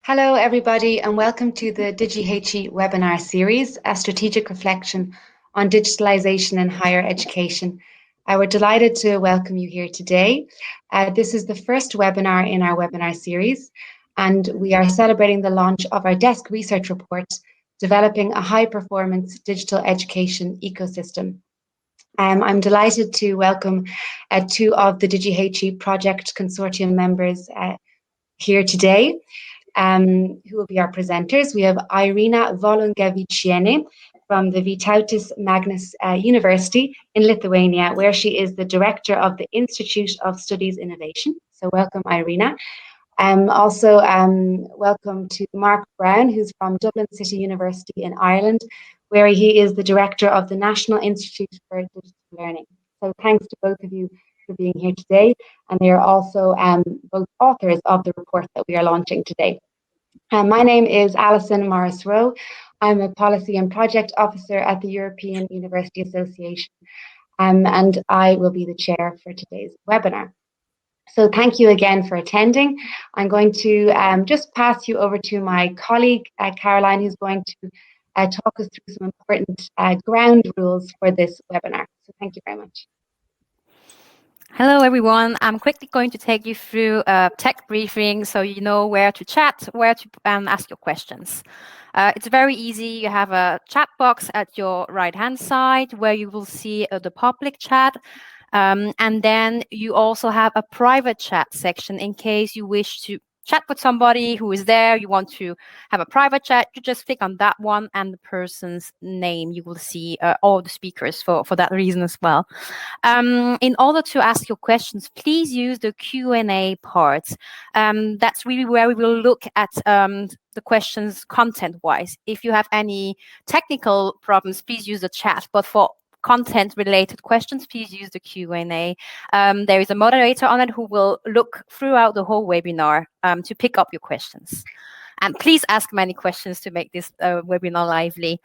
Hello, everybody, and welcome to the DIGI-HE Webinar series, a strategic reflection on digitalisation in higher education. We're delighted to welcome you here today. This is the first webinar in our webinar series, and we are celebrating the launch of our desk research report, Developing a High-Performance Digital Education Ecosystem. I'm delighted to welcome two of the DIGI-HE project consortium members here today. Who will be our presenters. We have Irina Volungevičienė from the Vytautas Magnus University in Lithuania, where she is the director of the Institute of Studies Innovation. So welcome, Irina. Also, welcome to Mark Brown, who's from Dublin City University in Ireland, where he is the director of the National Institute for Digital Learning. So thanks to both of you for being here today, and they are also both authors of the report that we are launching today. My name is Alison Morris-Rowe. I'm a Policy and Project Officer at the European University Association, and I will be the chair for today's webinar. So thank you again for attending. I'm going to just pass you over to my colleague, Caroline, who's going to talk us through some important ground rules for this webinar. So thank you very much. Hello, everyone. I'm quickly going to take you through a tech briefing so you know where to chat, where to ask your questions. It's very easy. You have a chat box at your right-hand side where you will see the public chat. And then you also have a private chat section in case you wish to chat with somebody who is there, you want to have a private chat, you just click on that one and the person's name. You will see all the speakers for that reason as well. In order to ask your questions, please use the Q&A part. That's really where we will look at the questions content-wise. If you have any technical problems, please use the chat. But for content-related questions, please use the Q&A. There is a moderator on it who will look throughout the whole webinar to pick up your questions. And please ask many questions to make this webinar lively.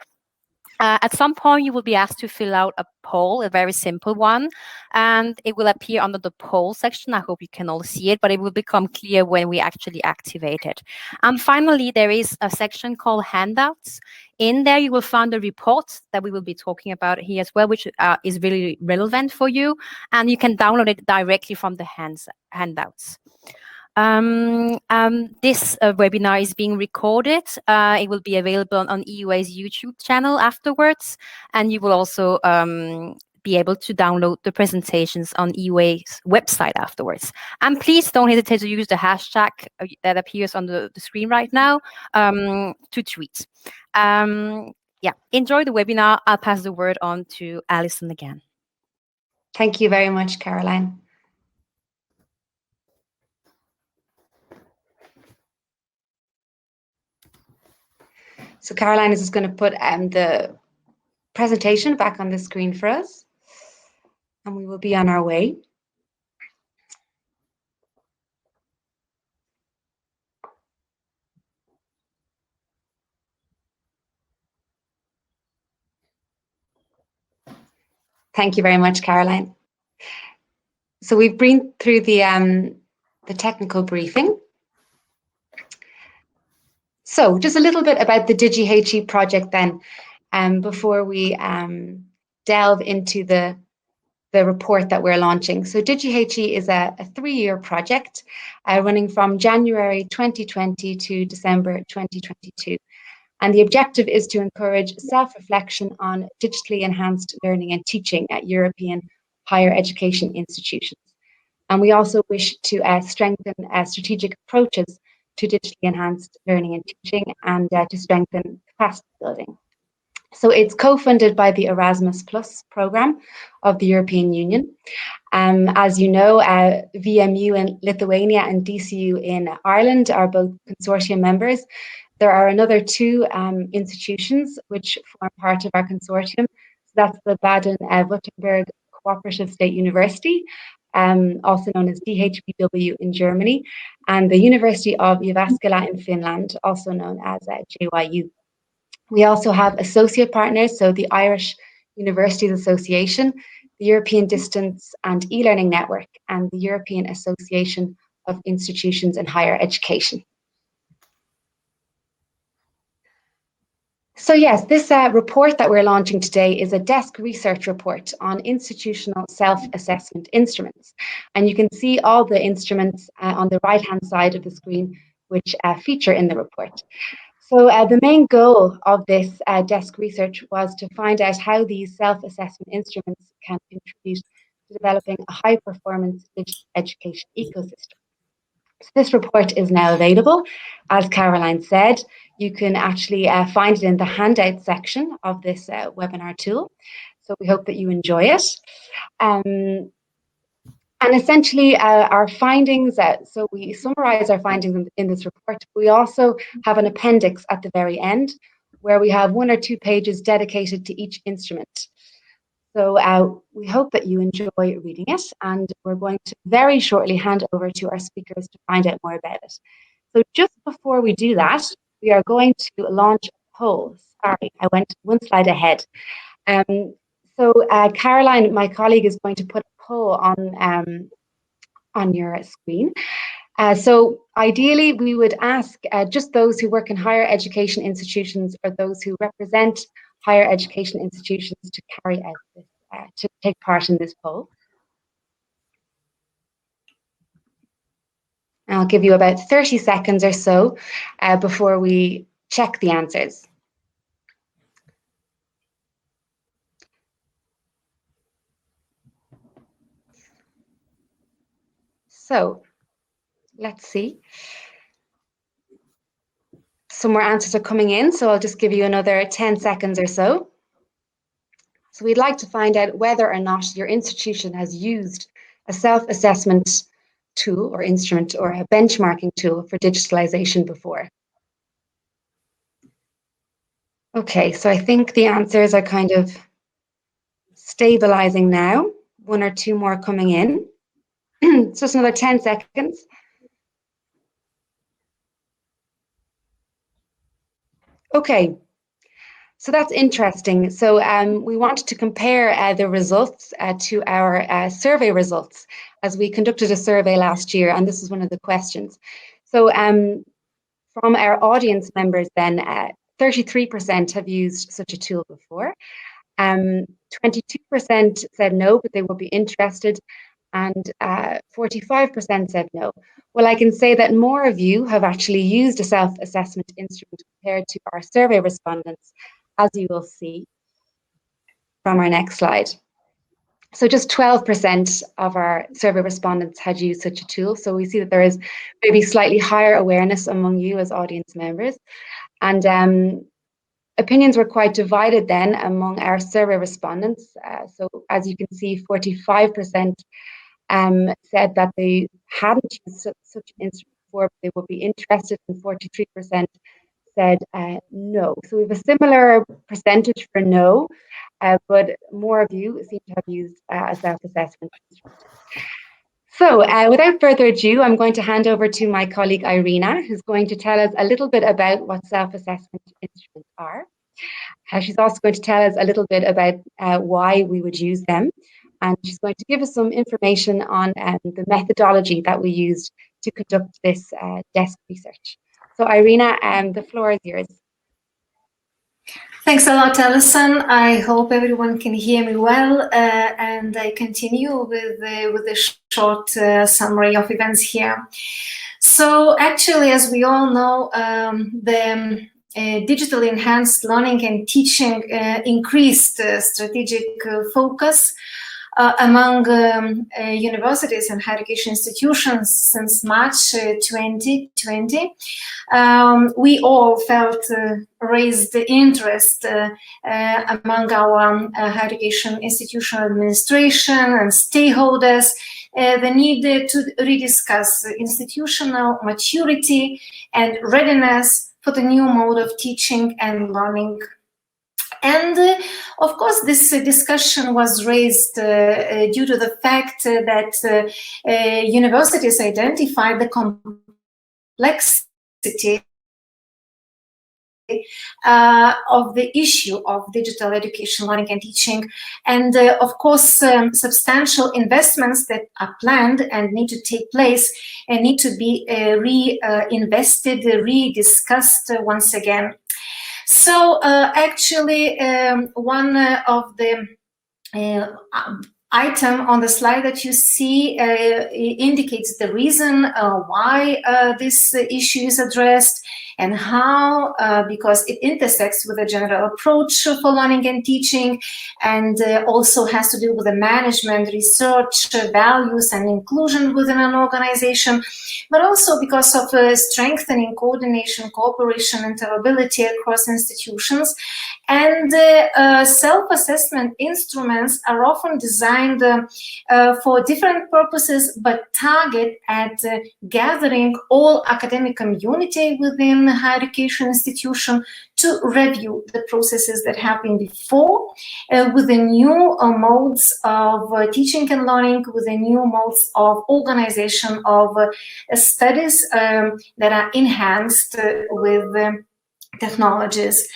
At some point, you will be asked to fill out a poll, a very simple one, and it will appear under the poll section. I hope you can all see it, but it will become clear when we actually activate it. And finally, there is a section called handouts. In there, you will find the report that we will be talking about here as well, which is really relevant for you, and you can download it directly from the handouts. This webinar is being recorded. It will be available on EUA's YouTube channel afterwards, and you will also be able to download the presentations on EUA's website afterwards. And please don't hesitate to use the hashtag that appears on the screen right now to tweet. Yeah, enjoy the webinar. I'll pass the word on to Alison again. Thank you very much, Caroline. So Caroline is just going to put the presentation back on the screen for us, and we will be on our way. Thank you very much, Caroline. So we've been through the technical briefing. So just a little bit about the DIGI-HE project then, before we delve into the report that we're launching. So DIGI-HE is a 3-year project running from January 2020 to December 2022. And the objective is to encourage self-reflection on digitally enhanced learning and teaching at European higher education institutions. And we also wish to strengthen strategic approaches to digitally enhanced learning and teaching, and to strengthen capacity building. So it's co-funded by the Erasmus Plus program of the European Union. As you know, VMU in Lithuania and DCU in Ireland are both consortium members. There are another 2 institutions which form part of our consortium. So that's the Baden-Württemberg Cooperative State University, also known as DHBW in Germany, and the University of Jyväskylä in Finland, also known as JYU. We also have associate partners, so the Irish Universities Association, the European Distance and E-Learning Network, and the European Association of Institutions in Higher Education. So yes, this report that we're launching today is a desk research report on institutional self-assessment instruments. And you can see all the instruments on the right-hand side of the screen, which feature in the report. So the main goal of this desk research was to find out how these self-assessment instruments can contribute to developing a high-performance digital education ecosystem. So this report is now available. As Caroline said, you can actually find it in the handout section of this webinar tool. So we hope that you enjoy it. And essentially our findings, so we summarize our findings in this report. We also have an appendix at the very end where we have 1 or 2 pages dedicated to each instrument. So we hope that you enjoy reading it, and we're going to very shortly hand over to our speakers to find out more about it. So just before we do that, we are going to launch a poll. Sorry, I went 1 slide ahead. So Caroline, my colleague, is going to put a poll on your screen. So ideally, we would ask just those who work in higher education institutions or those who represent higher education institutions to carry out this, to take part in this poll. And I'll give you about 30 seconds or so before we check the answers. So let's see. Some more answers are coming in, so I'll just give you another 10 seconds or so. So we'd like to find out whether or not your institution has used a self-assessment tool or instrument or a benchmarking tool for digitalization before. Okay, so I think the answers are kind of stabilizing now. 1 or 2 more coming in. Just another 10 seconds. Okay, so that's interesting. So we wanted to compare the results to our survey results, as we conducted a survey last year, and this is one of the questions. So from our audience members then, 33% have used such a tool before. 22% said no, but they would be interested, and 45% said no. Well, I can say that more of you have actually used a self-assessment instrument compared to our survey respondents, as you will see from our next slide. So just 12% of our survey respondents had used such a tool. So we see that there is maybe slightly higher awareness among you as audience members. And opinions were quite divided then among our survey respondents. So as you can see, 45% said that they hadn't used such an instrument before, but they would be interested, and 43% said no. So we have a similar percentage for no, but more of you seem to have used a self-assessment instrument. So without further ado, I'm going to hand over to my colleague Irina, who's going to tell us a little bit about what self-assessment instruments are. She's also going to tell us a little bit about why we would use them. And she's going to give us some information on the methodology that we used to conduct this desk research. So Irina, the floor is yours. Thanks a lot, Alison. I hope everyone can hear me well, and I continue with a short summary of events here. So actually, as we all know, the digitally enhanced learning and teaching increased strategic focus among universities and higher education institutions since March 2020. We all felt raised interest among our higher education institutional administration and stakeholders, the need to rediscuss institutional maturity and readiness for the new mode of teaching and learning. And of course, this discussion was raised due to the fact that universities identified the complexity of the issue of digital education, learning and teaching, and of course substantial investments that are planned and need to take place and need to be reinvested, rediscussed once again. So actually, one of the item on the slide that you see indicates the reason why this issue is addressed, and how, because it intersects with a general approach for learning and teaching, and also has to do with the management, research, values, and inclusion within an organization, but also because of strengthening coordination, cooperation, interoperability across institutions. And self-assessment instruments are often designed for different purposes, but target at gathering all academic community within the higher education institution to review the processes that have been before, with the new modes of teaching and learning, with the new modes of organization of studies that are enhanced with technologies.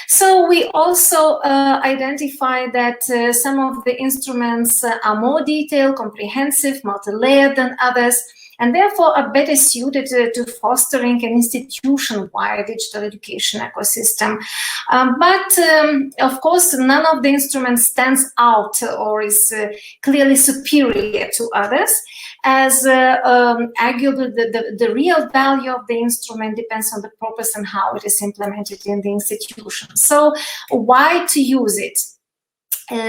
So we also identify that some of the instruments are more detailed, comprehensive, multi-layered than others, and therefore are better suited to fostering an institution-wide digital education ecosystem. But of course, none of the instruments stands out or is clearly superior to others, as arguably the real value of the instrument depends on the purpose and how it is implemented in the institution. So why to use it?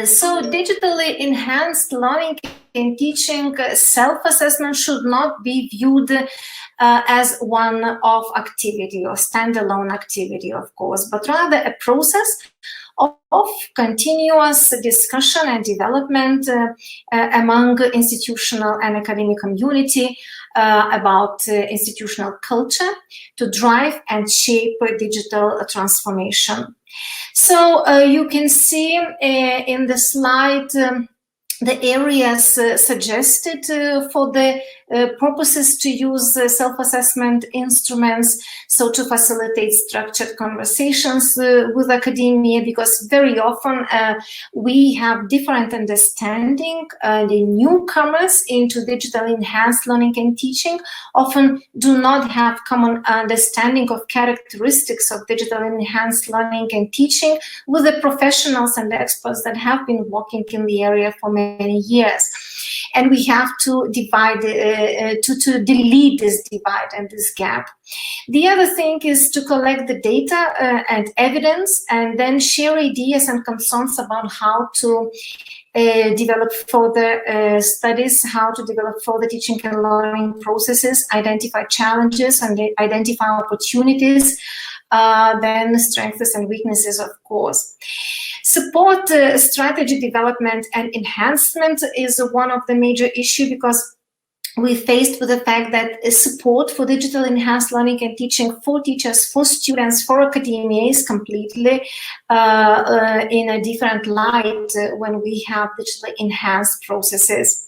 So digitally enhanced learning and teaching self-assessment should not be viewed as one-off activity or standalone activity, of course, but rather a process of continuous discussion and development among institutional and academic community about institutional culture to drive and shape digital transformation. So you can see in the slide the areas suggested for the purposes to use self-assessment instruments, so to facilitate structured conversations with academia, because very often we have different understanding. The newcomers into digital enhanced learning and teaching often do not have common understanding of characteristics of digital enhanced learning and teaching with the professionals and experts that have been working in the area for many years. And we have to divide, to delete this divide and this gap. The other thing is to collect the data and evidence, and then share ideas and concerns about how to develop further studies, how to develop further teaching and learning processes, identify challenges and identify opportunities, then strengths and weaknesses, of course. Support strategy development and enhancement is one of the major issues, because we're faced with the fact that support for digital enhanced learning and teaching for teachers, for students, for academia is completely in a different light when we have digitally enhanced processes.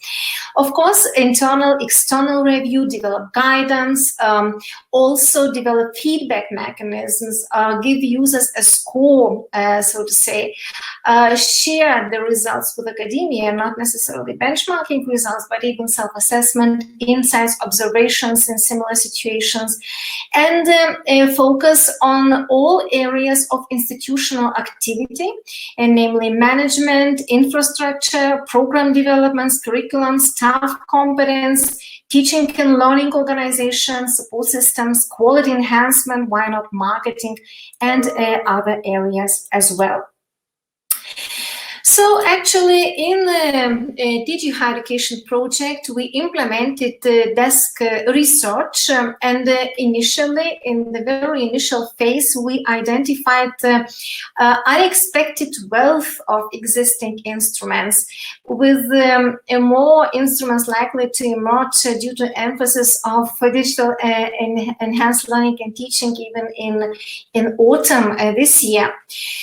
Of course, internal, external review, develop guidance, also develop feedback mechanisms, give users a score, so to say, share the results with academia, not necessarily benchmarking results, but even self-assessment, insights, observations in similar situations, and focus on all areas of institutional activity, and namely management, infrastructure, program developments, curriculum, staff competence, teaching and learning organizations, support systems, quality enhancement, why not marketing, and other areas as well. So actually, in the DIGI-HE Education project, we implemented desk research, and initially, in the very initial phase, we identified unexpected wealth of existing instruments, with more instruments likely to emerge due to emphasis of digital enhanced learning and teaching even in autumn this year.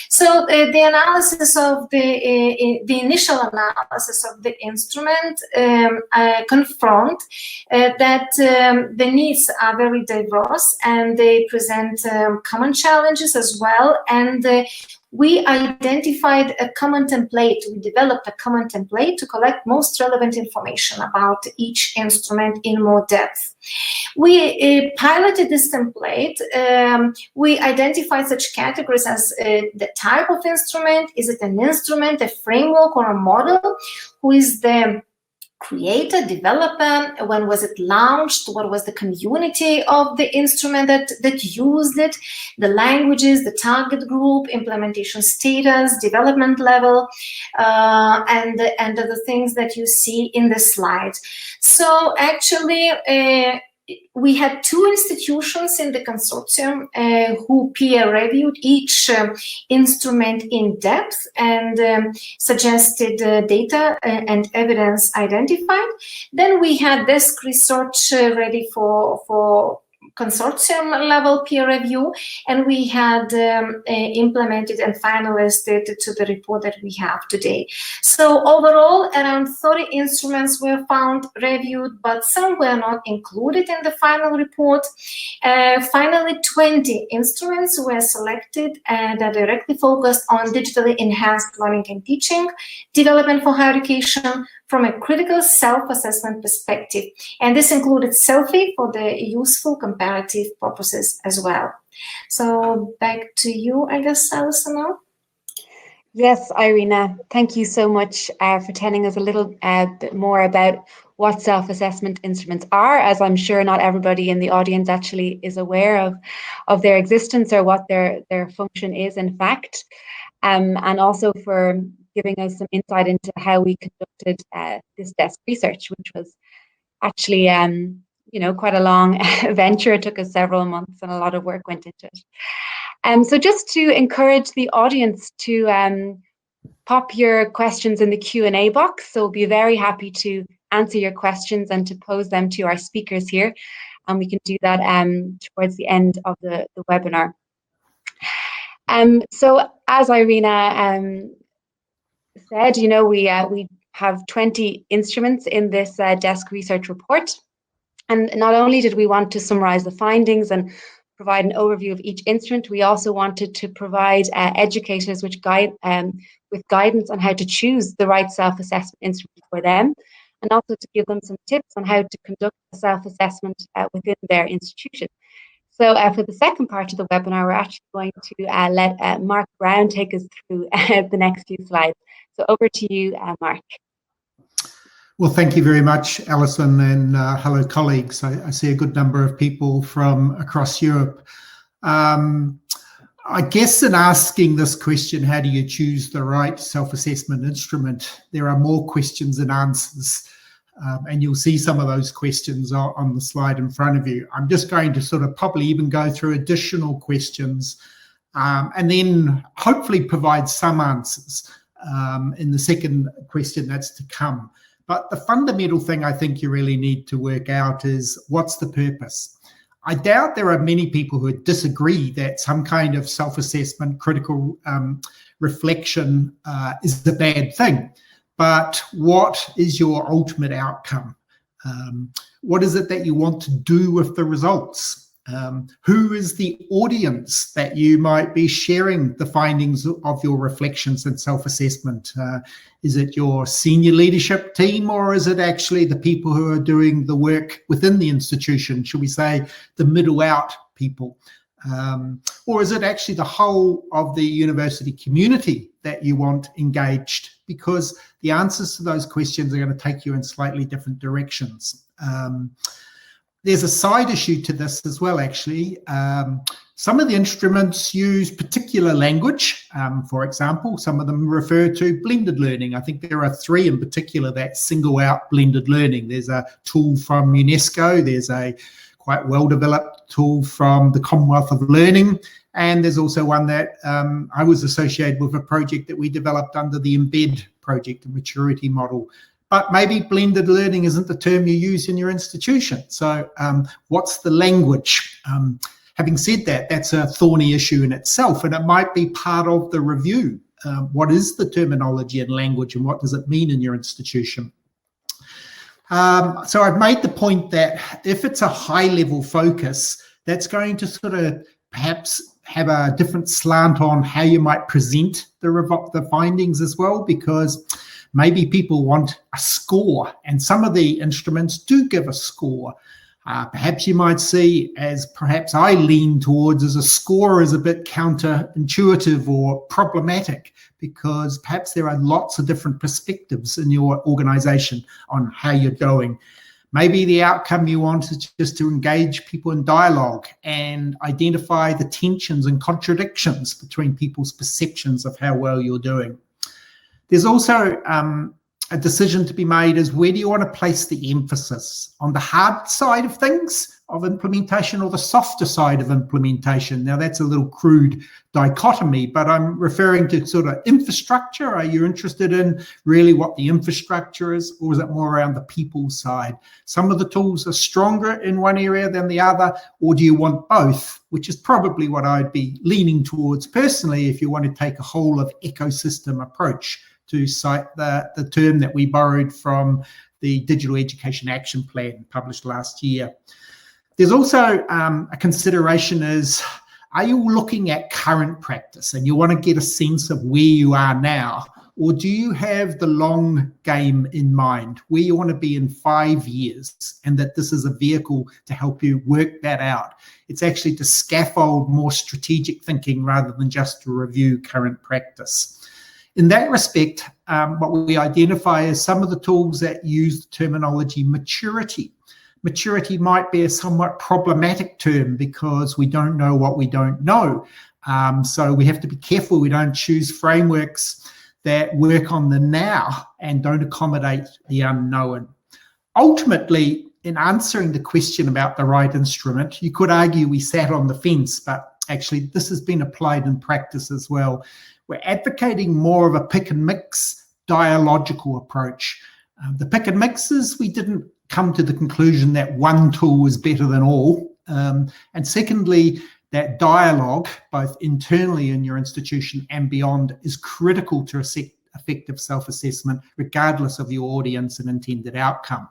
So the analysis of the initial analysis of the instrument confront that the needs are very diverse, and they present common challenges as well, and we identified a common template. We developed a common template to collect most relevant information about each instrument in more depth. We piloted this template. We identified such categories as the type of instrument. Is it an instrument, a framework, or a model? Who is the creator, developer? When was it launched? What was the community of the instrument that used it? The languages, the target group, implementation status, development level, and the things that you see in the slide. So actually, we had two institutions in the consortium who peer reviewed each instrument in depth and suggested data and evidence identified. Then we had desk research ready for consortium level peer review, and we had implemented and finalized it to the report that we have today. So overall, around 30 instruments were found, reviewed, but some were not included in the final report. Finally, 20 instruments were selected and are directly focused on digitally enhanced learning and teaching, development for higher education from a critical self-assessment perspective. And this included Selfie for the useful comparative purposes as well. So back to you, I guess, Alison now. Yes, Irina, thank you so much for telling us a little bit more about what self-assessment instruments are, as I'm sure not everybody in the audience actually is aware of their existence or what their function is in fact, and also for giving us some insight into how we conducted this desk research, which was actually, you know, quite a long venture. It took us several months and a lot of work went into it. So just to encourage the audience to pop your questions in the Q&A box. So we'll be very happy to answer your questions and to pose them to our speakers here. And we can do that towards the end of the webinar. So as Irina said, you know, we have 20 instruments in this desk research report. And not only did we want to summarize the findings and provide an overview of each instrument, we also wanted to provide educators with guidance on how to choose the right self-assessment instrument for them, and also to give them some tips on how to conduct a self-assessment within their institution. So for the second part of the webinar, we're actually going to let Mark Brown take us through the next few slides. So over to you, Mark. Well, thank you very much, Alison, and hello, colleagues. I see a good number of people from across Europe. I guess in asking this question, how do you choose the right self-assessment instrument, there are more questions than answers. And you'll see some of those questions on the slide in front of you. I'm just going to sort of probably even go through additional questions and then hopefully provide some answers in the second question that's to come. But the fundamental thing I think you really need to work out is, what's the purpose? I doubt there are many people who disagree that some kind of self-assessment, critical reflection is a bad thing. But what is your ultimate outcome? What is it that you want to do with the results? Who is the audience that you might be sharing the findings of your reflections and self-assessment? Is it your senior leadership team, or is it actually the people who are doing the work within the institution? Should we say the middle out people? Or is it actually the whole of the university community that you want engaged? Because the answers to those questions are going to take you in slightly different directions. There's a side issue to this as well, actually. Some of the instruments use particular language. For example, some of them refer to blended learning. I think there are 3 in particular that single out blended learning. There's a tool from UNESCO. There's a quite well-developed tool from the Commonwealth of Learning. And there's also one that I was associated with, a project that we developed under the Embed project, a maturity model. But maybe blended learning isn't the term you use in your institution. So what's the language? Having said that, that's a thorny issue in itself, and it might be part of the review. What is the terminology and language, and what does it mean in your institution? So I've made the point that if it's a high-level focus, that's going to sort of perhaps have a different slant on how you might present the findings as well, because maybe people want a score, and some of the instruments do give a score. Perhaps you might see, as perhaps I lean towards, as a score is a bit counterintuitive or problematic, because perhaps there are lots of different perspectives in your organization on how you're going. Maybe the outcome you want is just to engage people in dialogue and identify the tensions and contradictions between people's perceptions of how well you're doing. There's also a decision to be made is, where do you want to place the emphasis? On the hard side of things, of implementation, or the softer side of implementation? Now, that's a little crude dichotomy, but I'm referring to sort of infrastructure. Are you interested in really what the infrastructure is, or is it more around the people side? Some of the tools are stronger in one area than the other, or do you want both? Which is probably what I'd be leaning towards personally if you want to take a whole of ecosystem approach, to cite the term that we borrowed from the Digital Education Action Plan published last year. There's also a consideration is, are you looking at current practice and you want to get a sense of where you are now, or do you have the long game in mind, where you want to be in 5 years, and that this is a vehicle to help you work that out? It's actually to scaffold more strategic thinking rather than just to review current practice. In that respect, what we identify is some of the tools that use the terminology maturity. Maturity might be a somewhat problematic term because we don't know what we don't know. So we have to be careful we don't choose frameworks that work on the now and don't accommodate the unknown. Ultimately, in answering the question about the right instrument, you could argue we sat on the fence, but actually this has been applied in practice as well. We're advocating more of a pick and mix dialogical approach. The pick and mixes, we didn't come to the conclusion that one tool was better than all. And secondly, that dialogue, both internally in your institution and beyond, is critical to effective self-assessment, regardless of your audience and intended outcome.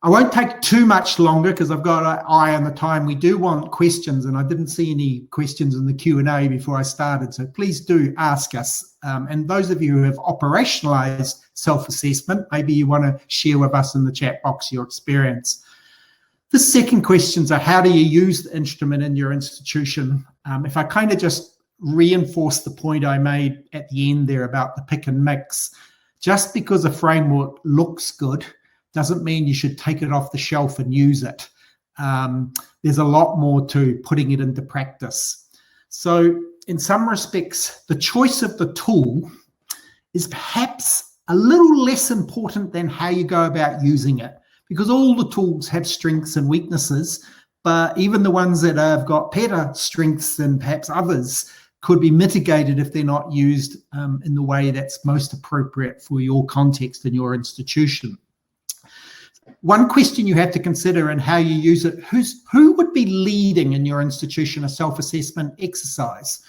I won't take too much longer because I've got an eye on the time. We do want questions, and I didn't see any questions in the Q&A before I started, so please do ask us. And those of you who have operationalized self-assessment, maybe you want to share with us in the chat box your experience. The second questions are, how do you use the instrument in your institution? If I kind of just reinforce the point I made at the end there about the pick and mix, just because a framework looks good doesn't mean you should take it off the shelf and use it. There's a lot more to putting it into practice. So in some respects, the choice of the tool is perhaps a little less important than how you go about using it, because all the tools have strengths and weaknesses, but even the ones that have got better strengths than perhaps others could be mitigated if they're not used in the way that's most appropriate for your context and your institution. One question you have to consider in how you use it, who would be leading in your institution a self-assessment exercise?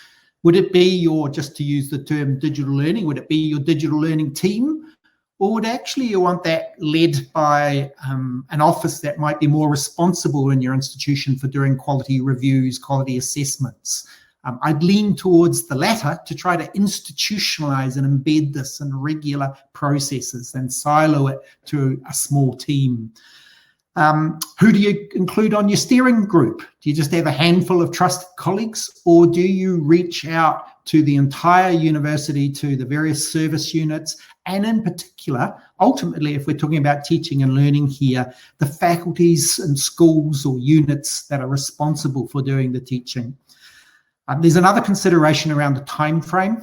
Would it be your, just to use the term digital learning, would it be your digital learning team? Or would actually you want that led by an office that might be more responsible in your institution for doing quality reviews, quality assessments? I'd lean towards the latter, to try to institutionalize and embed this in regular processes and silo it to a small team. Who do you include on your steering group? Do you just have a handful of trusted colleagues, or do you reach out to the entire university, to the various service units, and in particular, ultimately, if we're talking about teaching and learning here, the faculties and schools or units that are responsible for doing the teaching? There's another consideration around the time frame.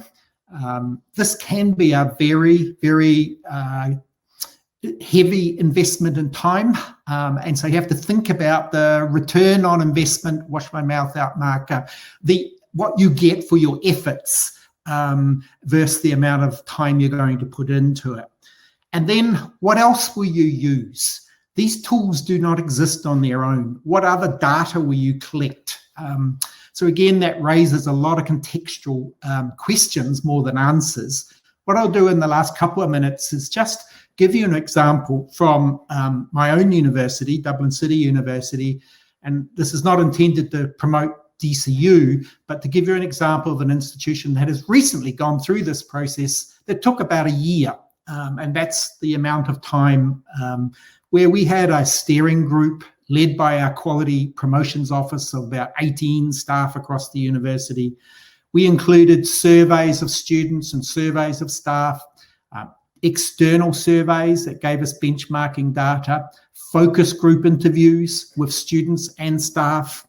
This can be a very, very heavy investment in time. And so you have to think about the return on investment, wash my mouth out marker, what you get for your efforts versus the amount of time you're going to put into it. And then what else will you use? These tools do not exist on their own. What other data will you collect? So again, that raises a lot of contextual questions more than answers. What I'll do in the last couple of minutes is just give you an example from my own university, Dublin City University, and this is not intended to promote DCU, but to give you an example of an institution that has recently gone through this process that took about a year. And that's the amount of time where we had a steering group led by our quality promotions office of about 18 staff across the university. We included surveys of students and surveys of staff, external surveys that gave us benchmarking data, focus group interviews with students and staff,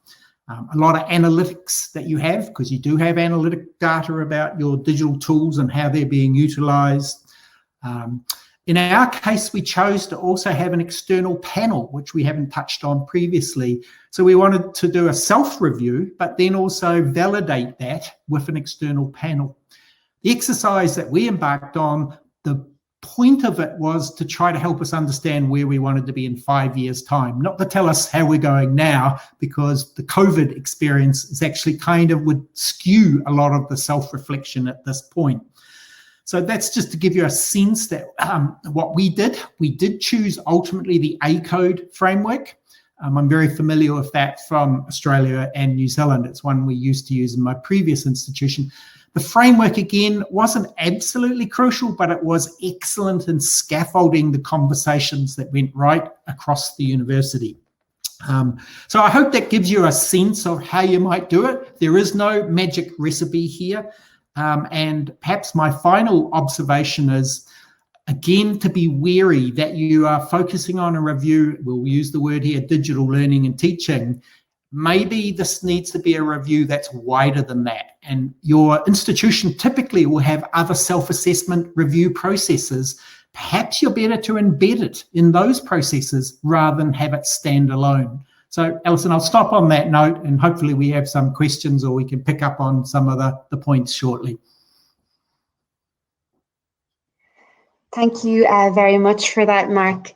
a lot of analytics that you have, because you do have analytic data about your digital tools and how they're being utilised. In our case, we chose to also have an external panel, which we haven't touched on previously. So we wanted to do a self-review, but then also validate that with an external panel. The exercise that we embarked on, the point of it was to try to help us understand where we wanted to be in 5 years' time, not to tell us how we're going now, because the COVID experience is actually kind of would skew a lot of the self-reflection at this point. So that's just to give you a sense that what we did choose ultimately the ACODE framework. I'm very familiar with that from Australia and New Zealand. It's one we used to use in my previous institution. The framework, again, wasn't absolutely crucial, but it was excellent in scaffolding the conversations that went right across the university. So I hope that gives you a sense of how you might do it. There is no magic recipe here. And perhaps my final observation is, again, to be wary that you are focusing on a review, we'll use the word here, digital learning and teaching. Maybe this needs to be a review that's wider than that. And your institution typically will have other self-assessment review processes. Perhaps you're better to embed it in those processes rather than have it stand alone. So, Alison, I'll stop on that note, and hopefully we have some questions or we can pick up on some of the points shortly. Thank you very much for that, Mark.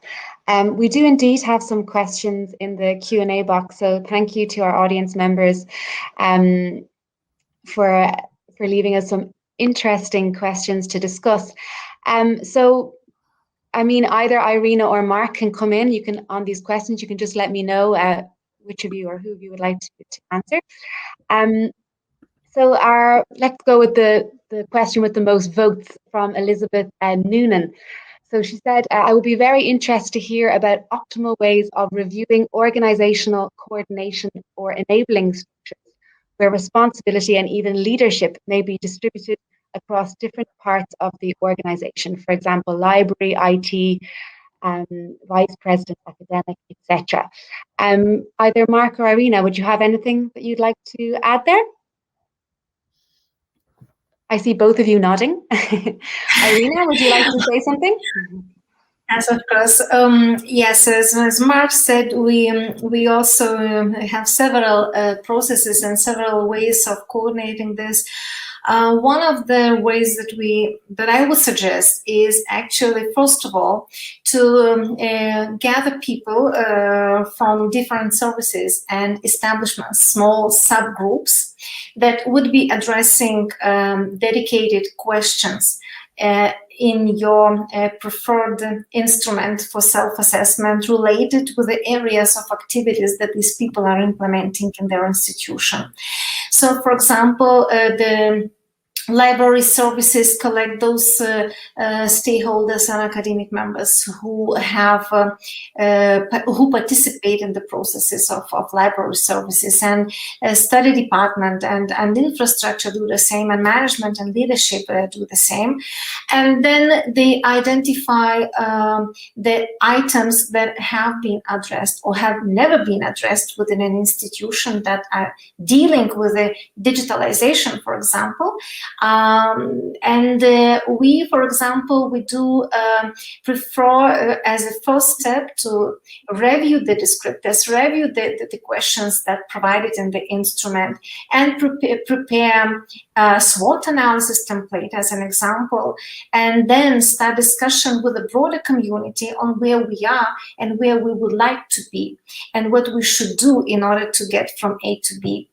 We do indeed have some questions in the Q&A box, so thank you to our audience members for leaving us some interesting questions to discuss. So, I mean, either Irina or Mark can come in. You can, on these questions, you can just let me know which of you or who of you would like to answer. So let's go with the question with the most votes from Elizabeth Noonan. So she said, I would be very interested to hear about optimal ways of reviewing organizational coordination or enabling structures where responsibility and even leadership may be distributed across different parts of the organization. For example, library, IT, vice president, academic, etc. Either Mark or Irina, would you have anything that you'd like to add there? I see both of you nodding. Irina, would you like to say something? Yes, of course. Yes, as Mark said, we also have several processes and several ways of coordinating this. One of the ways that I would suggest is actually, first of all, to gather people from different services and establishments, small subgroups that would be addressing dedicated questions in your preferred instrument for self-assessment related to the areas of activities that these people are implementing in their institution. So, for example, the library services collect those stakeholders and academic members who have who participate in the processes of library services, and study department and infrastructure do the same, and management and leadership do the same. And then they identify the items that have been addressed or have never been addressed within an institution that are dealing with the digitalization, for example. We, for example, we do prefer as a first step to review the descriptors, review the questions that provided in the instrument, and prepare a SWOT analysis template as an example, and then start discussion with the broader community on where we are and where we would like to be, and what we should do in order to get from A to B.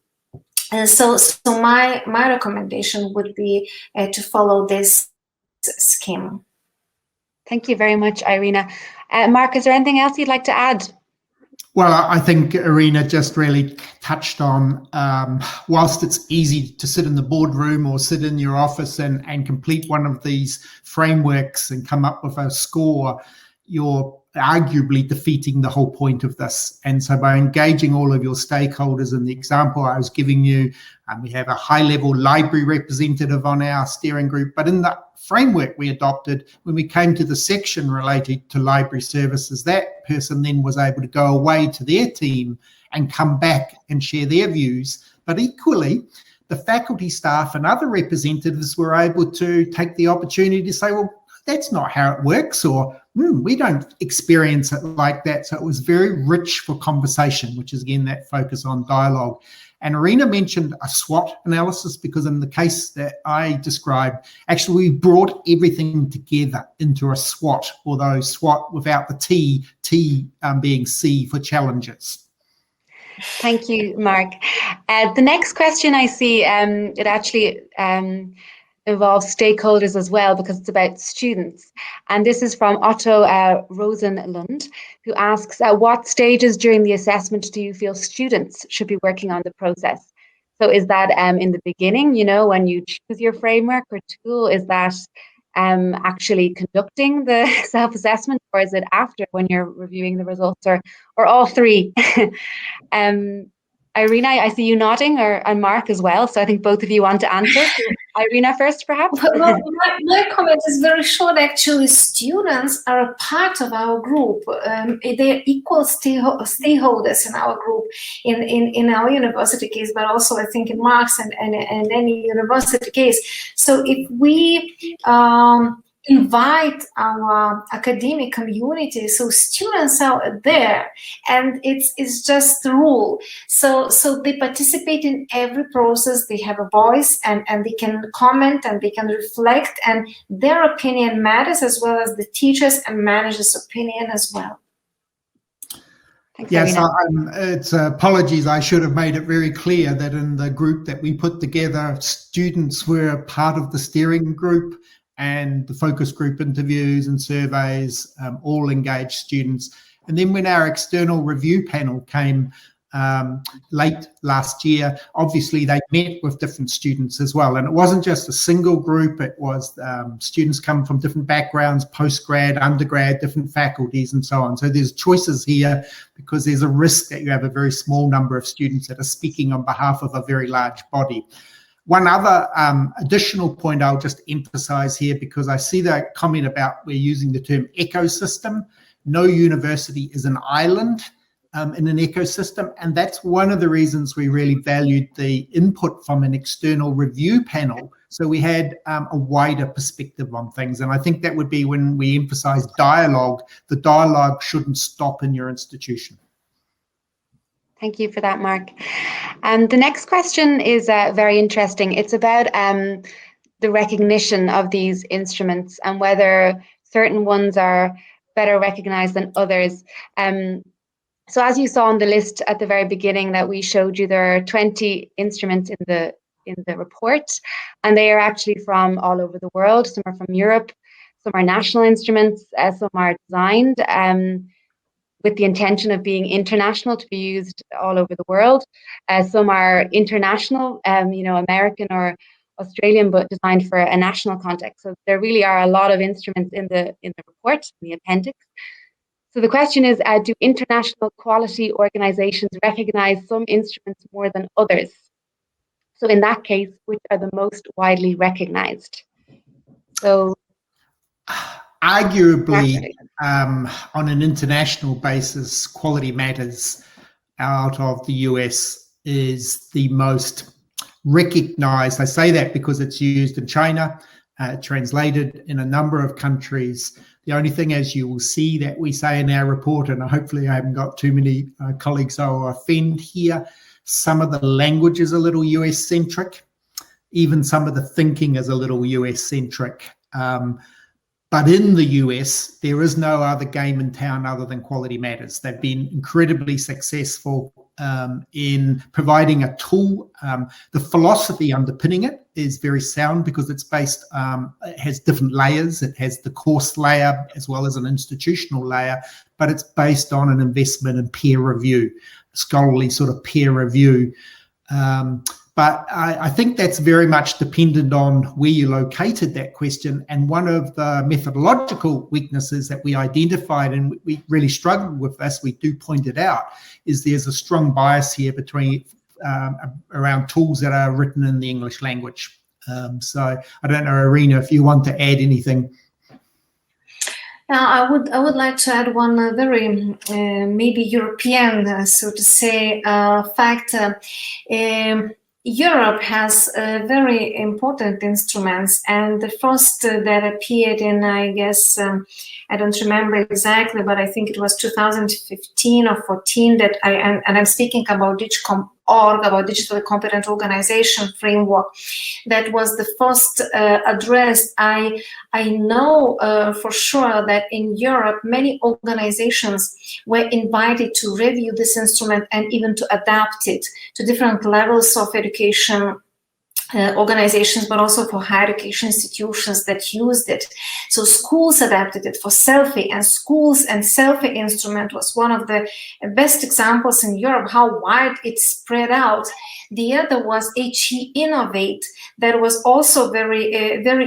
So my recommendation would be to follow this scheme. Thank you very much, Irina. Mark, is there anything else you'd like to add? Well, I think Irina just really touched on, whilst it's easy to sit in the boardroom or sit in your office and complete one of these frameworks and come up with a score, you're arguably defeating the whole point of this. And so by engaging all of your stakeholders, in the example I was giving you, we have a high-level library representative on our steering group, but in the framework we adopted, when we came to the section related to library services, that person then was able to go away to their team and come back and share their views. But equally, the faculty staff and other representatives were able to take the opportunity to say, well, that's not how it works, or we don't experience it like that. So it was very rich for conversation, which is again that focus on dialogue. And Irina mentioned a SWOT analysis, because in the case that I described, actually we brought everything together into a SWOT, although SWOT without the T being C for challenges. Thank you, Mark. The next question I see, it actually involves stakeholders as well, because it's about students. And this is from Otto Rosenlund, who asks, at what stages during the assessment do you feel students should be working on the process? So is that in the beginning, you know, when you choose your framework or tool? Is that actually conducting the self-assessment, or is it after, when you're reviewing the results, or all three? Irina, I see you nodding, and Mark as well, so I think both of you want to answer. Irina first, perhaps? Well, my comment is very short. Actually, students are a part of our group. They're equal stakeholders in our group, in our university case, but also I think in Mark's and any university case. So if we invite our academic community, so students are there, and it's just the rule. So they participate in every process. They have a voice, and they can comment, and they can reflect, and their opinion matters, as well as the teachers and managers' opinion as well. Thanks, yes, Irina. Apologies. I should have made it very clear that in the group that we put together, students were part of the steering group, and the focus group interviews and surveys all engaged students. And then when our external review panel came late last year, obviously they met with different students as well. And it wasn't just a single group, it was students come from different backgrounds, postgrad, undergrad, different faculties and so on. So there's choices here, because there's a risk that you have a very small number of students that are speaking on behalf of a very large body. One other additional point I'll just emphasize here, because I see that comment about we're using the term ecosystem. No university is an island in an ecosystem, and that's one of the reasons we really valued the input from an external review panel. So we had a wider perspective on things, and I think that would be when we emphasize dialogue. The dialogue shouldn't stop in your institution. Thank you for that, Mark. The next question is very interesting. It's about the recognition of these instruments and whether certain ones are better recognized than others. So as you saw on the list at the very beginning that we showed you, there are 20 instruments in the report, and they are actually from all over the world. Some are from Europe, some are national instruments, some are designed with the intention of being international, to be used all over the world. Some are international, American or Australian, but designed for a national context. So there really are a lot of instruments in the report, in the appendix. So the question is, do international quality organizations recognize some instruments more than others? So in that case, which are the most widely recognized? So arguably, on an international basis, Quality Matters out of the US is the most recognized. I say that because it's used in China, translated in a number of countries. The only thing, as you will see, that we say in our report, and hopefully I haven't got too many colleagues I will offend here, some of the language is a little US-centric. Even some of the thinking is a little US-centric. But in the US, there is no other game in town other than Quality Matters. They've been incredibly successful. in providing a tool. The philosophy underpinning it is very sound because it's based, it has different layers. It has the course layer as well as an institutional layer, but it's based on an investment in peer review, scholarly sort of peer review. But I think that's very much dependent on where you located that question. And one of the methodological weaknesses that we identified, and we really struggled with this, we do point it out, is there's a strong bias here between around tools that are written in the English language. So I don't know, Irina, if you want to add anything. I would like to add one very maybe European, so to say, fact. Europe has very important instruments, and the first that appeared in, I guess, I don't remember exactly, but I think it was 2015 or 14 that and I'm speaking about DigCompOrg, about digitally competent organization framework. That was the first addressed. I know for sure that in Europe, many organizations were invited to review this instrument and even to adapt it to different levels of education organizations, but also for higher education institutions that used it. So schools adapted it for Selfie, and schools and Selfie instrument was one of the best examples in Europe, how wide it spread out. The other was HEInnovate, that was also very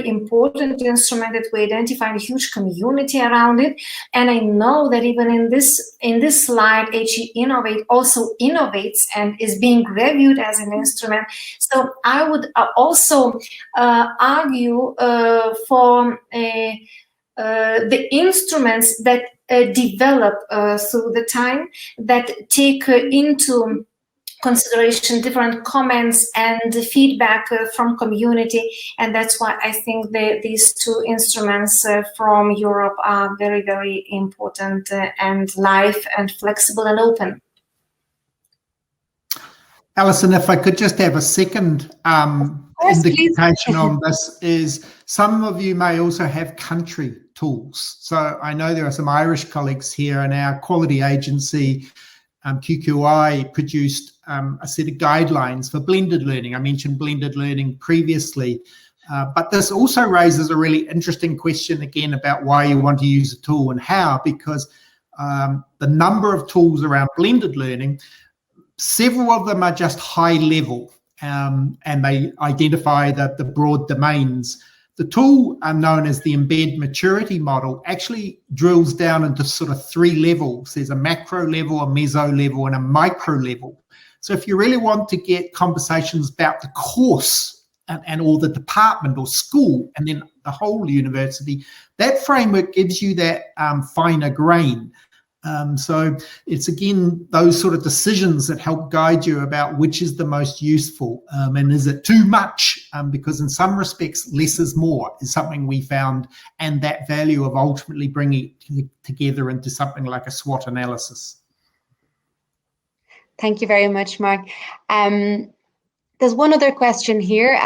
important instrument that we identified a huge community around it. And I know that even in this slide, HEInnovate also innovates and is being reviewed as an instrument. So I would also argue for the instruments that develop through the time, that take into consideration different comments and feedback from community, and that's why I think these two instruments from Europe are very, very important and live and flexible and open. Alison, if I could just have a second indication on this, is some of you may also have country tools. So I know there are some Irish colleagues here, and our quality agency QQI produced a set of guidelines for blended learning. I mentioned blended learning previously, but this also raises a really interesting question again about why you want to use a tool and how, because the number of tools around blended learning, several of them are just high level, and they identify the broad domains. The tool known as the Embed Maturity Model actually drills down into sort of 3 levels. There's a macro level, a meso level, and a micro level. So if you really want to get conversations about the course and or the department or school and then the whole university, that framework gives you that finer grain. So it's again those sort of decisions that help guide you about which is the most useful, and is it too much, because in some respects less is more is something we found, and that value of ultimately bringing it together into something like a SWOT analysis. Thank you very much, Mark. There's one other question here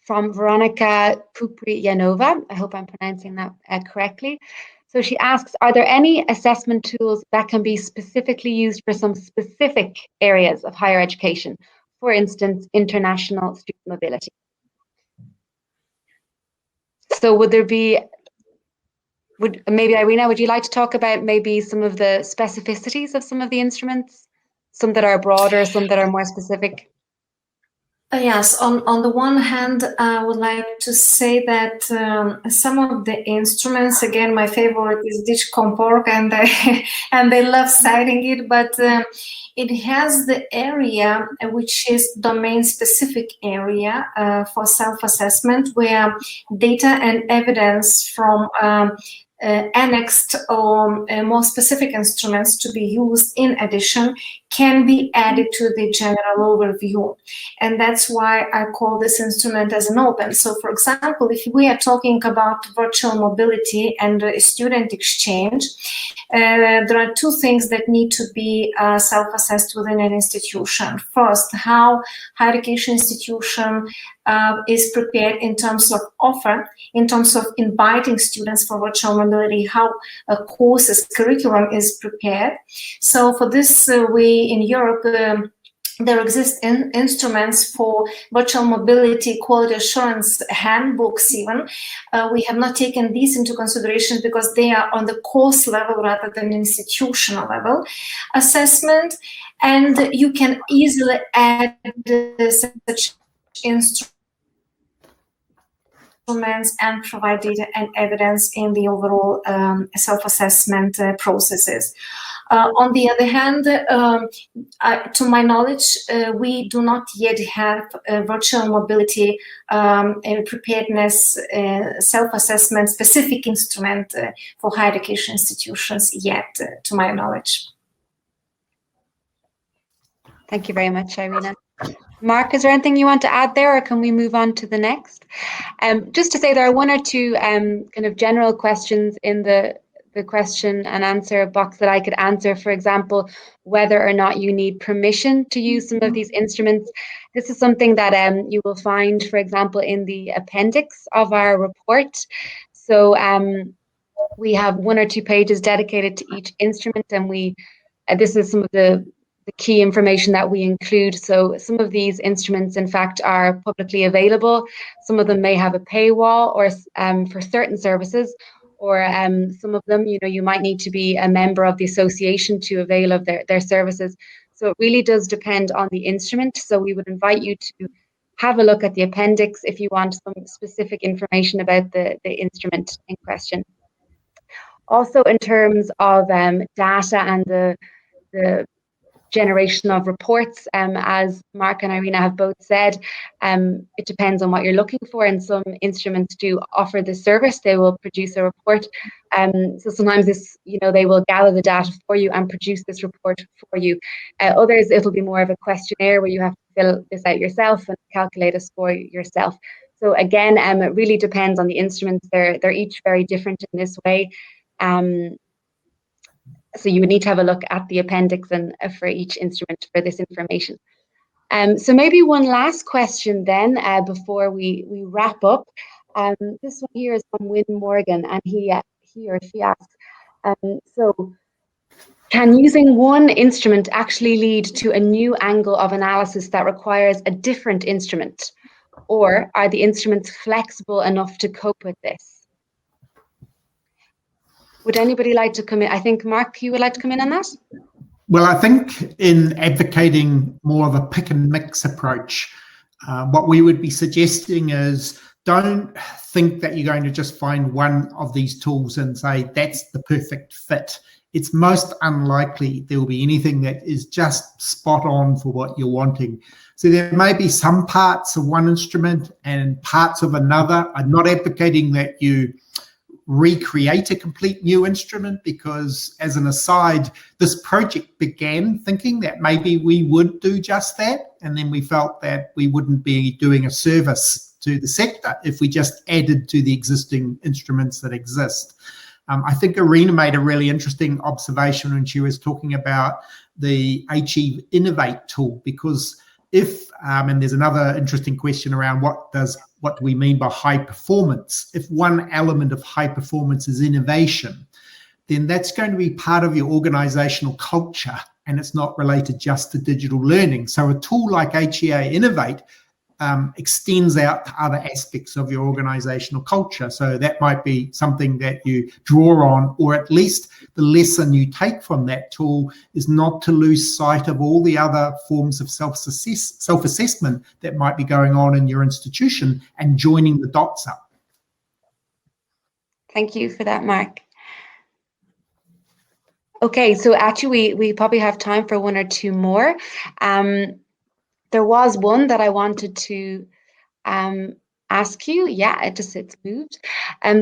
from Veronica Pupriyanova. I hope I'm pronouncing that correctly. So she asks, are there any assessment tools that can be specifically used for some specific areas of higher education? For instance, international student mobility. So would there be, maybe Irina, would you like to talk about maybe some of the specificities of some of the instruments? Some that are broader, some that are more specific? Yes, on the one hand, I would like to say that some of the instruments, again, my favorite is DigCompOrg, and I love citing it, but it has the area which is domain-specific area for self-assessment, where data and evidence from annexed or more specific instruments to be used in addition can be added to the general overview. And that's why I call this instrument as an open. So for example, if we are talking about virtual mobility and student exchange, there are two things that need to be self-assessed within an institution. First, how higher education institution is prepared in terms of offer, in terms of inviting students for virtual mobility, how a course's curriculum is prepared. So for this, we in Europe, there exist instruments for virtual mobility, quality assurance handbooks even. We have not taken these into consideration because they are on the course level rather than institutional level assessment. And you can easily add such instruments and provide data and evidence in the overall self-assessment processes. On the other hand, to my knowledge, we do not yet have a virtual mobility preparedness self-assessment specific instrument for higher education institutions yet, to my knowledge. Thank you very much, Irina. Mark, is there anything you want to add there, or can we move on to the next? Just to say, there are one or two kind of general questions in the question and answer box that I could answer. For example, whether or not you need permission to use some of these instruments. This is something that you will find, for example, in the appendix of our report. So we have 1 or 2 pages dedicated to each instrument, and this is some of the key information that we include. So some of these instruments, in fact, are publicly available. Some of them may have a paywall or for certain services, or some of them, you might need to be a member of the association to avail of their services. So it really does depend on the instrument. So we would invite you to have a look at the appendix if you want some specific information about the instrument in question. Also, in terms of data and the generation of reports, as Mark and Irina have both said, it depends on what you're looking for, and some instruments do offer this service. They will produce a report. So sometimes they will gather the data for you and produce this report for you. Others, it'll be more of a questionnaire where you have to fill this out yourself and calculate a score yourself. So again, it really depends on the instruments. They're each very different in this way. So you would need to have a look at the appendix and for each instrument for this information. So maybe one last question then before we wrap up. This one here is from Wynne Morgan, and he or she asks, so can using one instrument actually lead to a new angle of analysis that requires a different instrument? Or are the instruments flexible enough to cope with this? Would anybody like to come in? I think, Mark, you would like to come in on that? Well, I think in advocating more of a pick and mix approach, what we would be suggesting is don't think that you're going to just find one of these tools and say that's the perfect fit. It's most unlikely there will be anything that is just spot on for what you're wanting. So there may be some parts of one instrument and parts of another. I'm not advocating that you recreate a complete new instrument, because as an aside, this project began thinking that maybe we would do just that, and then we felt that we wouldn't be doing a service to the sector if we just added to the existing instruments that exist. I think Irina made a really interesting observation when she was talking about the HEInnovate tool, because if, and there's another interesting question around what do we mean by high performance? If one element of high performance is innovation, then that's going to be part of your organizational culture, and it's not related just to digital learning. So a tool like HEInnovate extends out to other aspects of your organizational culture. So that might be something that you draw on, or at least the lesson you take from that tool is not to lose sight of all the other forms of self-assessment that might be going on in your institution and joining the dots up. Thank you for that, Mark. Okay, so actually we probably have time for 1 or 2 more. There was one that I wanted to ask you. Yeah, it's moved.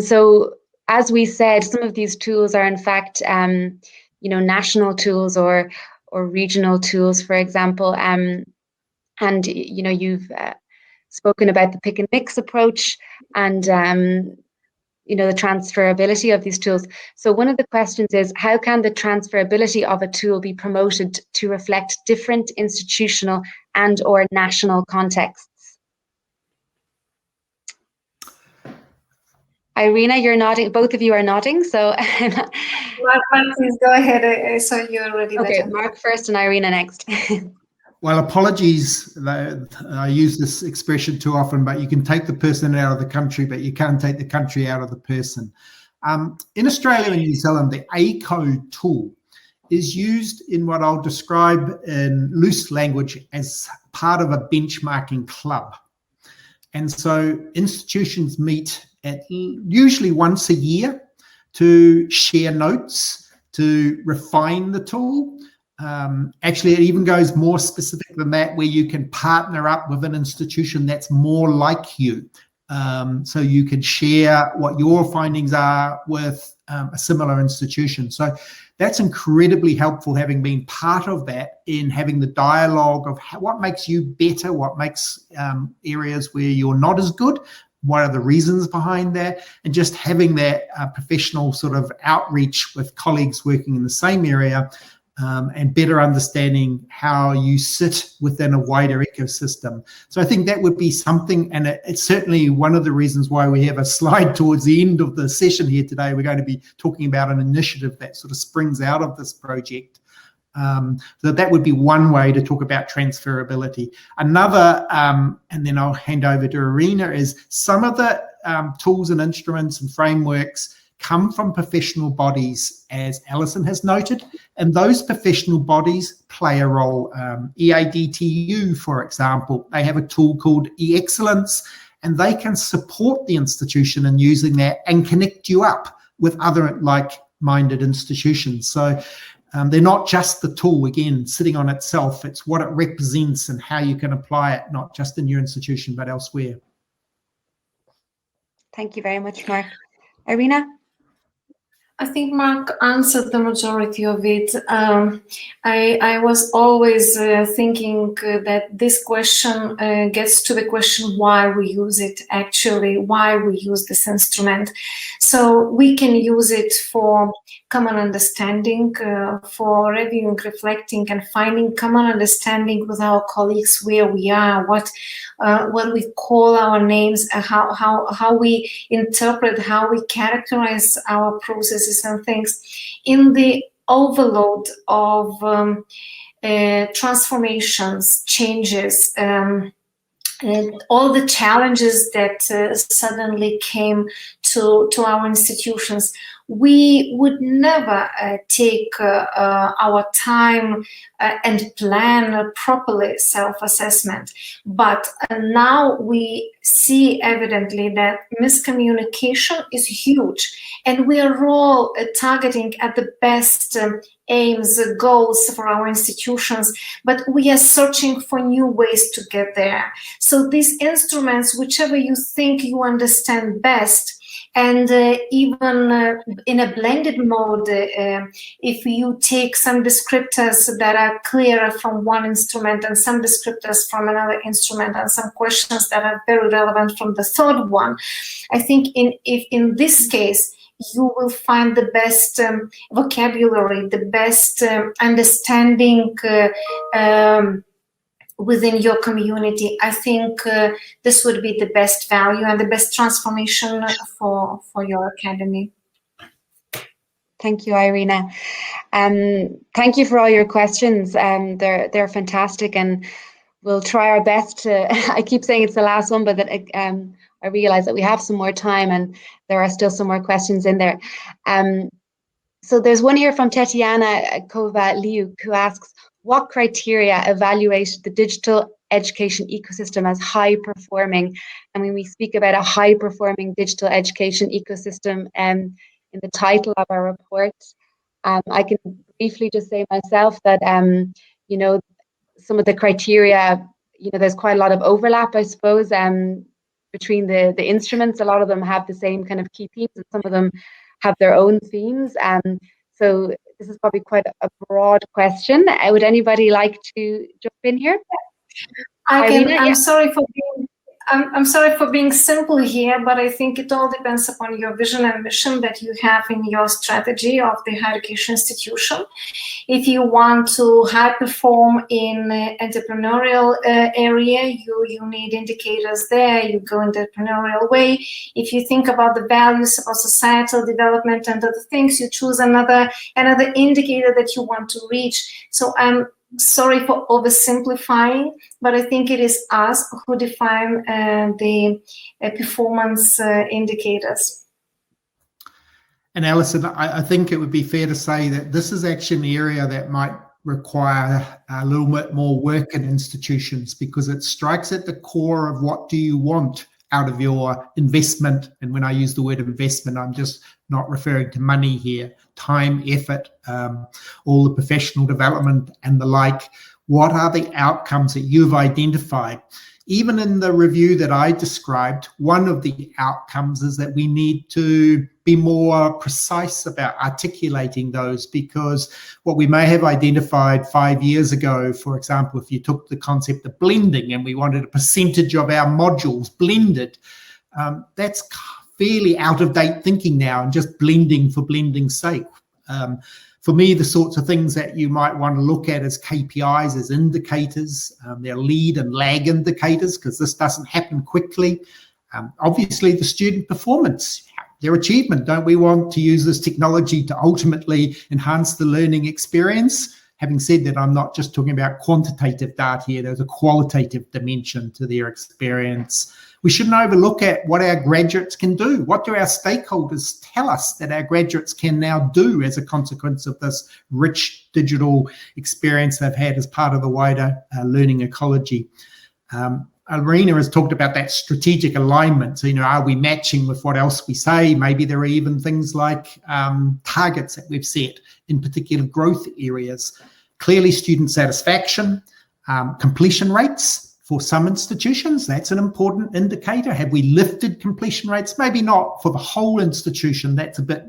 So as we said, some of these tools are in fact, national tools or regional tools, for example. And you've spoken about the pick and mix approach, and the transferability of these tools. So one of the questions is, how can the transferability of a tool be promoted to reflect different institutional and or national contexts? Irina, you're nodding. Both of you are nodding. So Mark, please go ahead. I saw you already. Okay, Mark first and Irina next. Well, apologies. I use this expression too often, but you can take the person out of the country, but you can't take the country out of the person. In Australia and New Zealand, the ACODE tool is used in what I'll describe in loose language as part of a benchmarking club. And so institutions meet at usually once a year to share notes, to refine the tool. Actually, it even goes more specific than that, where you can partner up with an institution that's more like you. So you can share what your findings are with a similar institution. So that's incredibly helpful, having been part of that, in having the dialogue of what makes you better, what makes areas where you're not as good, what are the reasons behind that, and just having that professional sort of outreach with colleagues working in the same area, and better understanding how you sit within a wider ecosystem. So I think that would be something, and it's certainly one of the reasons why we have a slide towards the end of the session here today. We're going to be talking about an initiative that sort of springs out of this project. So that would be one way to talk about transferability. Another, and then I'll hand over to Irina, is some of the tools and instruments and frameworks come from professional bodies, as Alison has noted, and those professional bodies play a role. EADTU, for example, they have a tool called eExcellence, and they can support the institution in using that and connect you up with other like-minded institutions. So they're not just the tool, again, sitting on itself. It's what it represents and how you can apply it, not just in your institution, but elsewhere. Thank you very much, Mark. Irina? I think Mark answered the majority of it. I was always thinking that this question gets to the question why we use it, actually, why we use this instrument. So we can use it for common understanding, for reviewing, reflecting, and finding common understanding with our colleagues where we are, what we call our names, how we interpret, how we characterize our processes and things. In the overload of transformations, changes, and all the challenges that suddenly came to our institutions, we would never take our time and plan properly self-assessment. But now we see evidently that miscommunication is huge, and we are all targeting at the best aims, goals for our institutions, but we are searching for new ways to get there. So these instruments, whichever you think you understand best, and even in a blended mode, if you take some descriptors that are clearer from one instrument and some descriptors from another instrument and some questions that are very relevant from the third one, I think if in this case, you will find the best vocabulary, the best understanding within your community. I think this would be the best value and the best transformation for your academy. Thank you, Irina. Thank you for all your questions. They're fantastic, and we'll try our best to, I keep saying it's the last one, but that I realize that we have some more time and there are still some more questions in there. So there's one here from Tetiana Kova-Liuk who asks, what criteria evaluate the digital education ecosystem as high performing? And when we speak about a high performing digital education ecosystem in the title of our report, I can briefly just say myself that, you know, some of the criteria, you know, there's quite a lot of overlap, I suppose, between the instruments. A lot of them have the same kind of key themes, and some of them have their own themes. So this is probably quite a broad question. Would anybody like to jump in here? I'm sorry for being I'm sorry for being simple here, but I think it all depends upon your vision and mission that you have in your strategy of the higher education institution. If you want to high perform in entrepreneurial area, you need indicators there, you go in the entrepreneurial way. If you think about the values of societal development and other things, you choose another indicator that you want to reach. So I'm sorry for oversimplifying, but I think it is us who define the performance indicators. And Alison, I think it would be fair to say that this is actually an area that might require a little bit more work in institutions, because it strikes at the core of what do you want out of your investment. And when I use the word investment, I'm just not referring to money here, time, effort, all the professional development and the like. What are the outcomes that you've identified? Even in the review that I described, one of the outcomes is that we need to be more precise about articulating those, because what we may have identified 5 years ago, for example, if you took the concept of blending and we wanted a percentage of our modules blended, that's fairly out of date thinking now and just blending for blending's sake. For me, the sorts of things that you might want to look at as KPIs, as indicators, they're lead and lag indicators, because this doesn't happen quickly. Obviously, the student performance, their achievement. Don't we want to use this technology to ultimately enhance the learning experience? Having said that, I'm not just talking about quantitative data here. There's a qualitative dimension to their experience. We shouldn't overlook at what our graduates can do. What do our stakeholders tell us that our graduates can now do as a consequence of this rich digital experience they've had as part of the wider learning ecology? Arena has talked about that strategic alignment. So, are we matching with what else we say? Maybe there are even things like targets that we've set in particular growth areas. Clearly, student satisfaction, completion rates. For some institutions, that's an important indicator. Have we lifted completion rates? Maybe not for the whole institution, that's a bit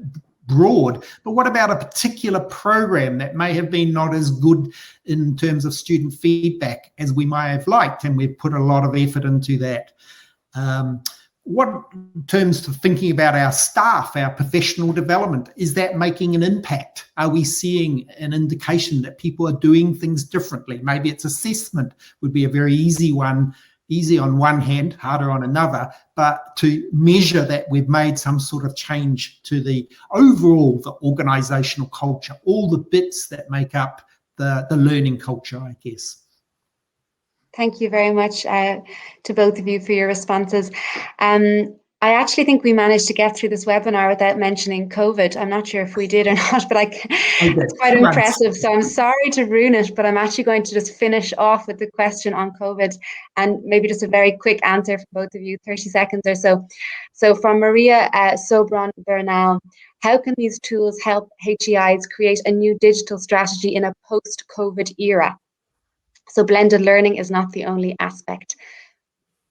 broad, but what about a particular program that may have been not as good in terms of student feedback as we might have liked, and we've put a lot of effort into that. What in terms of thinking about our staff, our professional development, is that making an impact? Are we seeing an indication that people are doing things differently? Maybe it's assessment would be a very easy one, easy on one hand, harder on another, but to measure that we've made some sort of change to the overall, the organizational culture, all the bits that make up the learning culture, I guess. Thank you very much to both of you for your responses. I actually think we managed to get through this webinar without mentioning COVID. I'm not sure if we did or not, but it's quite impressive. So I'm sorry to ruin it, but I'm actually going to just finish off with the question on COVID and maybe just a very quick answer for both of you, 30 seconds or so. So from Maria Sobron Bernal, how can these tools help HEIs create a new digital strategy in a post-COVID era? So blended learning is not the only aspect.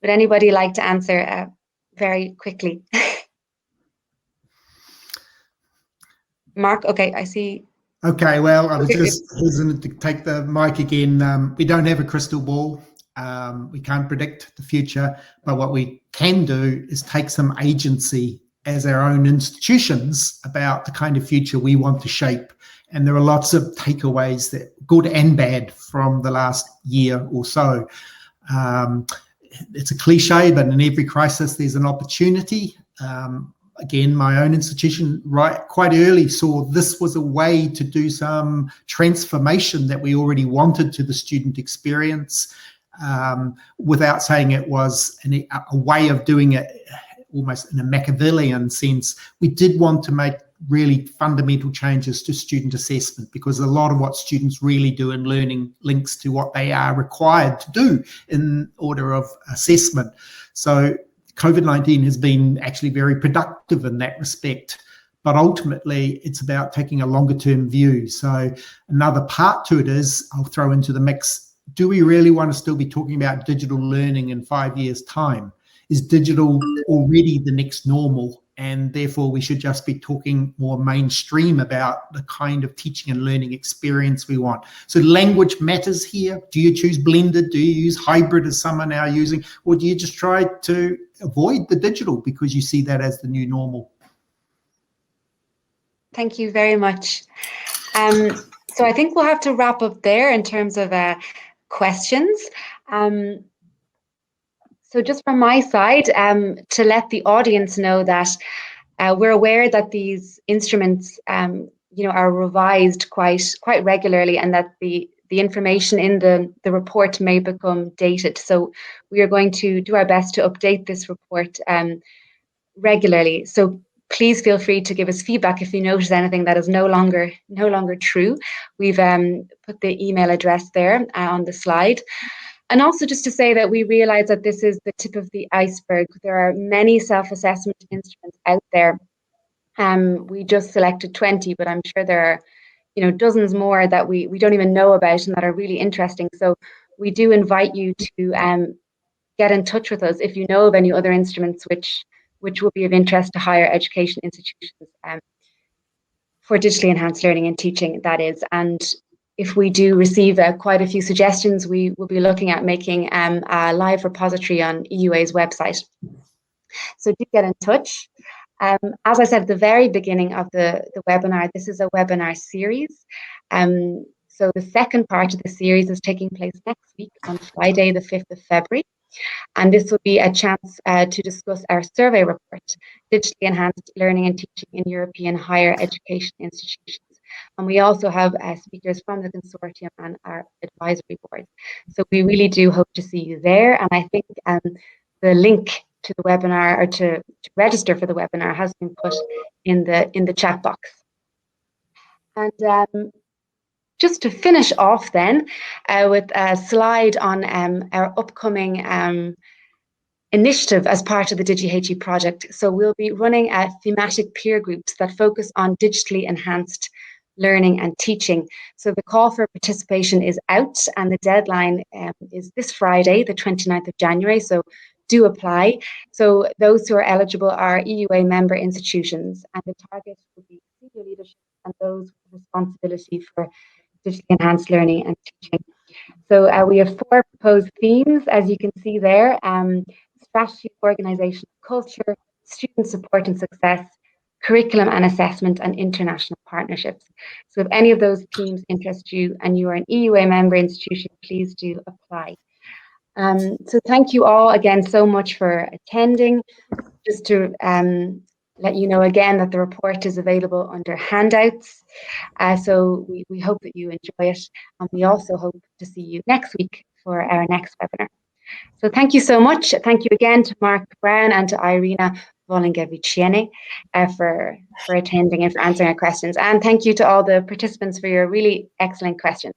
Would anybody like to answer very quickly? Mark, okay, I see. Okay, well, I was just hesitant to take the mic again. We don't have a crystal ball. We can't predict the future, but what we can do is take some agency as our own institutions about the kind of future we want to shape. And there are lots of takeaways, that good and bad, from the last year or so. It's a cliche, but in every crisis, there's an opportunity. Again, my own institution, quite early, saw this was a way to do some transformation that we already wanted to the student experience, without saying it was a way of doing it almost in a Machiavellian sense. We did want to make really fundamental changes to student assessment, because a lot of what students really do in learning links to what they are required to do in order of assessment. So COVID-19 has been actually very productive in that respect, but ultimately it's about taking a longer term view. So another part to it is, I'll throw into the mix, do we really want to still be talking about digital learning in 5 years' time? Is digital already the next normal? and therefore we should just be talking more mainstream about the kind of teaching and learning experience we want. So language matters here. Do you choose blended? Do you use hybrid as some are now using? Or do you just try to avoid the digital because you see that as the new normal? Thank you very much. So I think we'll have to wrap up there in terms of questions. So just from my side, to let the audience know that we're aware that these instruments, are revised quite regularly, and that the information in the report may become dated. So we are going to do our best to update this report regularly. So please feel free to give us feedback if you notice anything that is no longer true. We've put the email address there on the slide. And also just to say that we realize that this is the tip of the iceberg. There are many self-assessment instruments out there. We just selected 20, but I'm sure there are, dozens more that we don't even know about and that are really interesting. So we do invite you to get in touch with us if you know of any other instruments which will be of interest to higher education institutions for digitally enhanced learning and teaching, that is. And if we do receive quite a few suggestions, we will be looking at making a live repository on EUA's website. So do get in touch. As I said at the very beginning of the webinar, this is a webinar series. So the second part of the series is taking place next week on Friday, the 5th of February. And this will be a chance to discuss our survey report, Digitally Enhanced Learning and Teaching in European Higher Education Institutions. And we also have speakers from the consortium and our advisory board. So we really do hope to see you there. And I think the link to the webinar, or to register for the webinar, has been put in the chat box. And just to finish off then with a slide on our upcoming initiative as part of the DIGI-HE project. So we'll be running thematic peer groups that focus on digitally enhanced learning and teaching. So the call for participation is out, and the deadline is this Friday, the 29th of January. So do apply. So those who are eligible are EUA member institutions, and the target will be senior leadership and those with responsibility for digitally enhanced learning and teaching. So we have 4 proposed themes, as you can see there: strategy, organisation, culture, student support and success, curriculum and assessment, and international partnerships. So if any of those themes interest you and you are an EUA member institution, please do apply. So thank you all again so much for attending. Just to let you know again that the report is available under handouts. So we hope that you enjoy it, and we also hope to see you next week for our next webinar. So thank you so much. Thank you again to Mark Brown and to Irina Volingeviciene for attending and for answering our questions. And thank you to all the participants for your really excellent questions.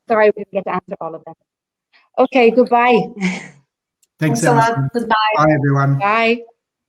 Sorry we didn't get to answer all of them. Okay, goodbye. Thanks a lot. Alison. Goodbye. Bye, everyone. Bye.